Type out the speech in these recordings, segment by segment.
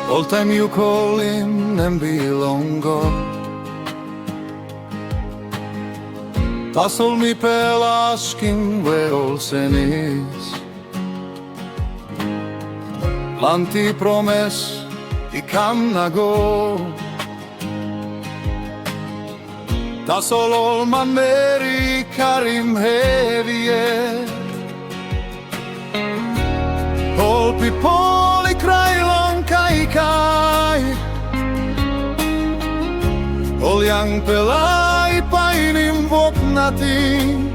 all time you call him and belong God. Tasol mi pelaskin veol senis, Lanti promes ikam nago. Tasol olman meri karim hevie, Olpi poli krailon kaikai, Ol yang pelai painim voknatin.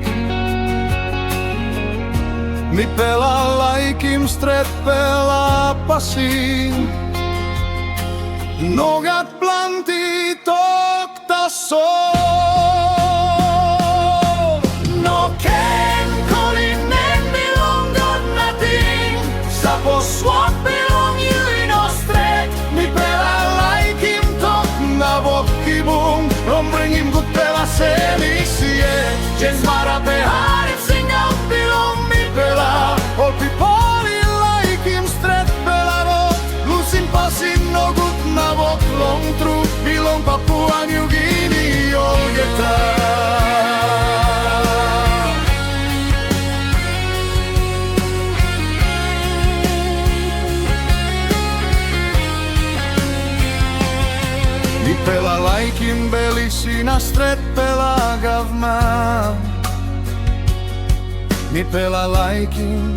Mi pelaa laikim stret pelaa pasin, Nogat planti tokta sol. No ken kolinen bilong god nating, Sapos swap bilong you no stret. Mi pelaa laikim tok na vokkibung, Ombringim gut pelaa semisie, Jens marape harif singaut bilong mi pelaa. Olpi poli laikim stret pelavot, Lusin pasin no gut na voklong tru, Bilong Papua New Guinea olgetaan. Mi pelaa laikim beli sinä stret pelaa gavmaa. Mi pelaa laikim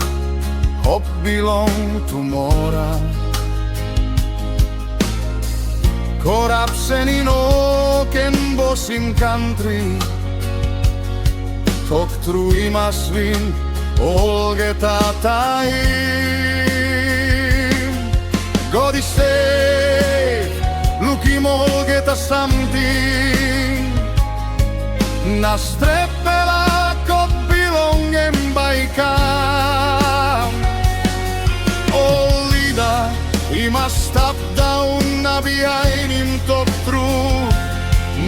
hop bilong tumora. Korapseni noken bosin country, Tok truimasvin olgeta taim. God is safe, lukim olgeta something. Na streppela kot bilongen baikam. Olida ima stop down na bihainim top through.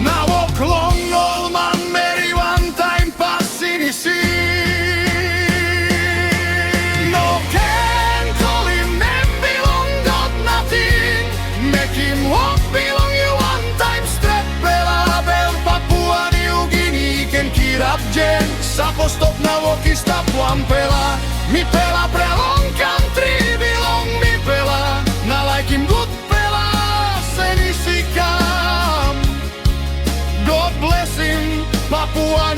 Na voklong olman meri one time passin isi. No ken kolim nem bilong got nothing. Mekim hop bilong you one time step pela bel Papua New Guinea ken kirap jen. Sapos top na vokista puan pela. Mi pela prelong country bilong mi pela. Na laikim gut pela senisikam. God bless him, Papua